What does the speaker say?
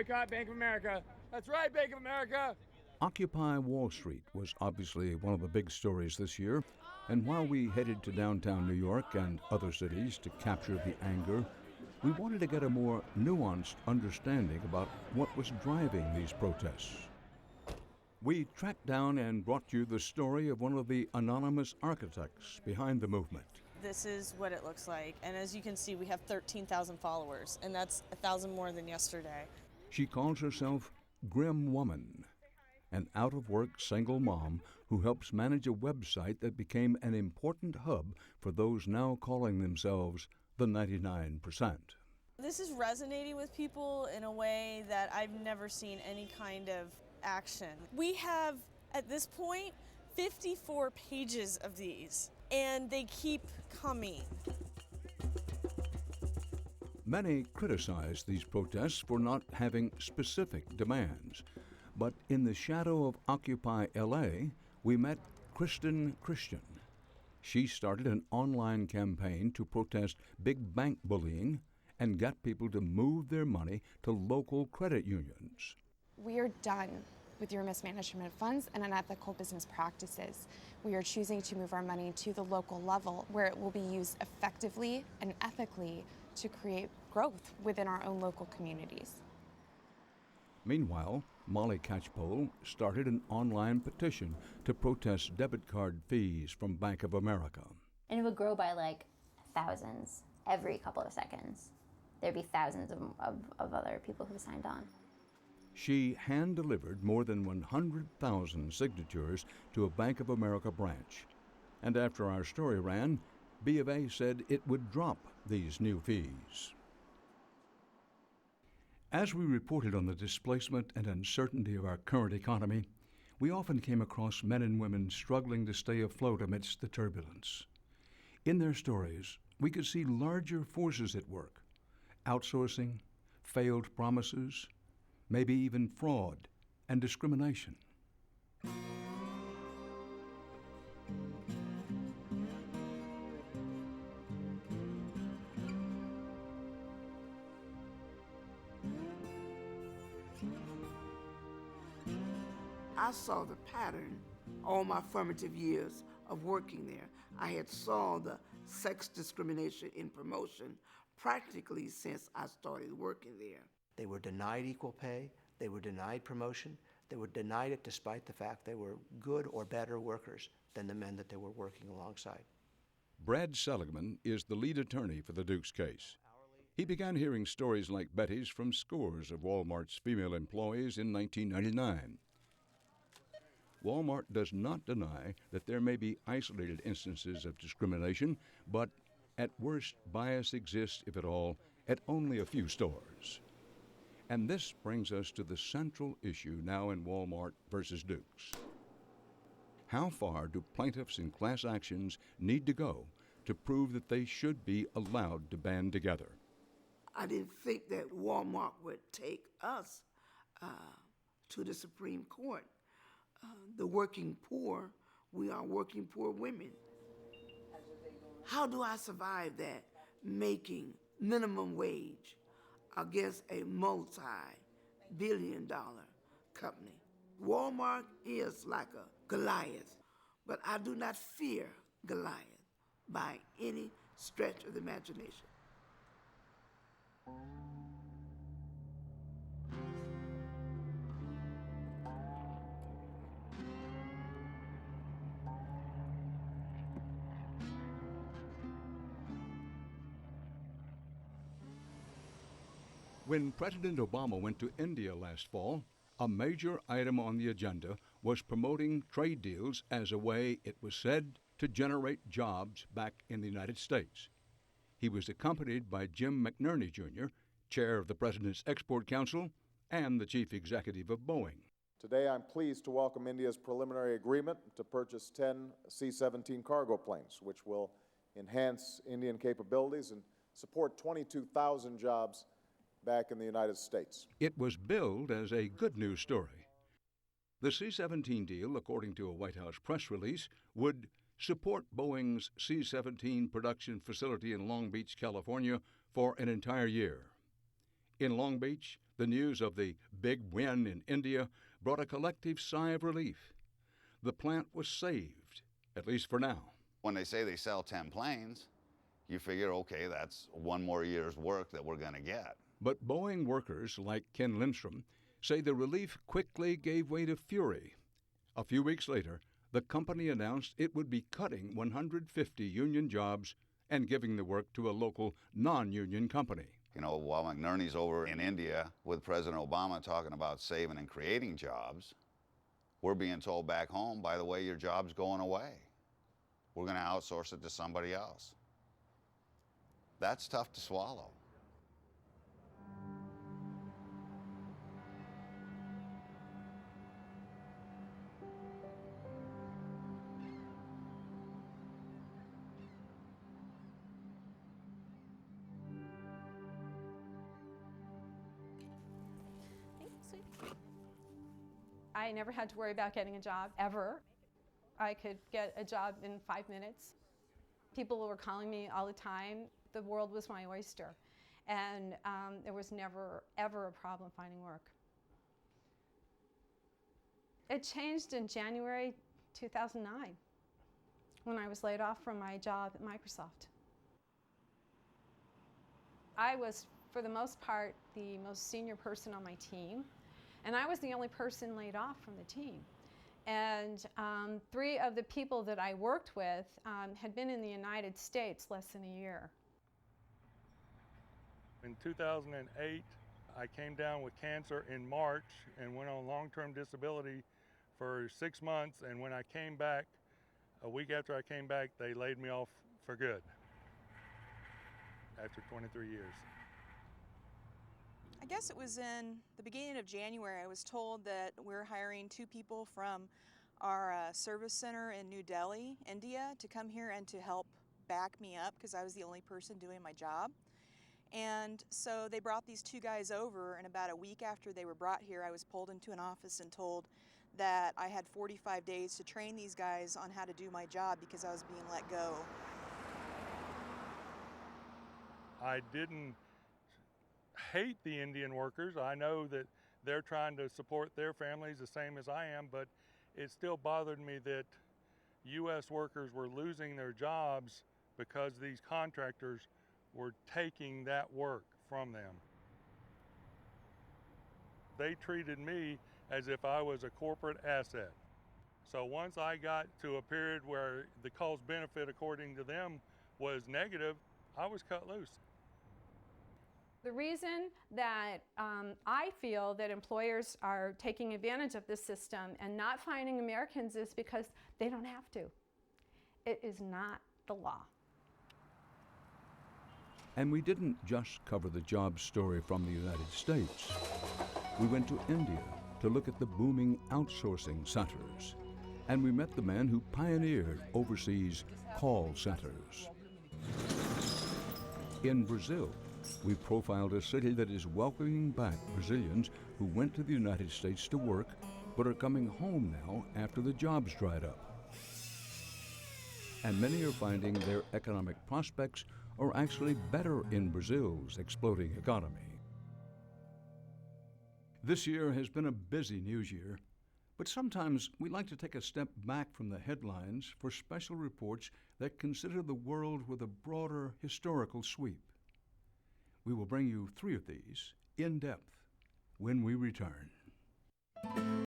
boycott Bank of America. That's right, Bank of America. Occupy Wall Street was obviously one of the big stories this year, and while we headed to downtown New York and other cities to capture the anger, we wanted to get a more nuanced understanding about what was driving these protests. We tracked down and brought you the story of one of the anonymous architects behind the movement. This is what it looks like, and as you can see, we have 13,000 followers, and that's 1,000 more than yesterday. She calls herself Womyn, an out-of-work single mom who helps manage a website that became an important hub for those now calling themselves the 99%. This is resonating with people in a way that I've never seen any kind of action. We have, at this point, 54 pages of these, and they keep coming. Many criticize these protests for not having specific demands. But in the shadow of Occupy LA, we met Kristen Christian. She started an online campaign to protest big bank bullying and get people to move their money to local credit unions. We are done with your mismanagement of funds and unethical business practices. We are choosing to move our money to the local level where it will be used effectively and ethically to create growth within our own local communities. Meanwhile, Molly Catchpole started an online petition to protest debit card fees from Bank of America. And it would grow by like thousands every couple of seconds. There'd be thousands of other people who signed on. She hand-delivered more than 100,000 signatures to a Bank of America branch. And after our story ran, B of A said it would drop these new fees. As we reported on the displacement and uncertainty of our current economy, we often came across men and women struggling to stay afloat amidst the turbulence. In their stories, we could see larger forces at work: outsourcing, failed promises, maybe even fraud and discrimination. I saw the pattern all my formative years of working there. I had saw the sex discrimination in promotion practically since I started working there. They were denied equal pay, they were denied promotion, they were denied it despite the fact they were good or better workers than the men that they were working alongside. Brad Seligman is the lead attorney for the Dukes case. He began hearing stories like Betty's from scores of Walmart's female employees in 1999. Walmart does not deny that there may be isolated instances of discrimination, but at worst, bias exists, if at all, at only a few stores. And this brings us to the central issue now in Walmart versus Dukes. How far do plaintiffs in class actions need to go to prove that they should be allowed to band together? I didn't think that Walmart would take us to the Supreme Court. The working poor, we are working poor women. How do I survive that, making minimum wage against a multi-billion-dollar company? Walmart is like a Goliath, but I do not fear Goliath by any stretch of the imagination. When President Obama went to India last fall, a major item on the agenda was promoting trade deals as a way, it was said, to generate jobs back in the United States. He was accompanied by Jim McNerney, Jr., chair of the President's Export Council and the chief executive of Boeing. Today, I'm pleased to welcome India's preliminary agreement to purchase 10 C-17 cargo planes, which will enhance Indian capabilities and support 22,000 jobs back in the United States. It was billed as a good news story. The C-17 deal, according to a White House press release, would support Boeing's C-17 production facility in Long Beach, California, for an entire year. In Long Beach, The news of the big win in India brought a collective sigh of relief. The plant was saved, at least for now. When they say they sell 10 planes, you figure, okay, that's one more year's work that we're going to get. But Boeing workers like Ken Lindstrom say the relief quickly gave way to fury. A few weeks later, the company announced it would be cutting 150 union jobs and giving the work to a local non-union company. You know, while McNerney's over in India with President Obama talking about saving and creating jobs, we're being told back home, by the way, your job's going away. We're going to outsource it to somebody else. That's tough to swallow. I never had to worry about getting a job, ever. I could get a job in 5 minutes. People were calling me all the time. The world was my oyster. And there was never, ever a problem finding work. It changed in January 2009 when I was laid off from my job at Microsoft. I was, for the most part, the most senior person on my team. And I was the only person laid off from the team. And 3 of the people that I worked with had been in the United States less than a year. In 2008, I came down with cancer in March and went on long-term disability for 6 months. And when I came back, a week after I came back, they laid me off for good after 23 years. I guess it was in the beginning of January. I was told that we're hiring 2 people from our service center in New Delhi, India, to come here and to help back me up because I was the only person doing my job. And so they brought these 2 guys over, and about a week after they were brought here, I was pulled into an office and told that I had 45 days to train these guys on how to do my job because I was being let go. I didn't hate the Indian workers. I know that they're trying to support their families the same as I am, but it still bothered me that U.S. workers were losing their jobs because these contractors were taking that work from them. They treated me as if I was a corporate asset. So once I got to a period where the cost benefit according to them was negative, I was cut loose. The reason that I feel that employers are taking advantage of this system and not finding Americans is because they don't have to. It is not the law. And we didn't just cover the job story from the United States. We went to India to look at the booming outsourcing centers. And we met the man who pioneered overseas call centers. In Brazil, we profiled a city that is welcoming back Brazilians who went to the United States to work but are coming home now after the jobs dried up. And many are finding their economic prospects are actually better in Brazil's exploding economy. This year has been a busy news year, but sometimes we like to take a step back from the headlines for special reports that consider the world with a broader historical sweep. We will bring you 3 of these in depth when we return.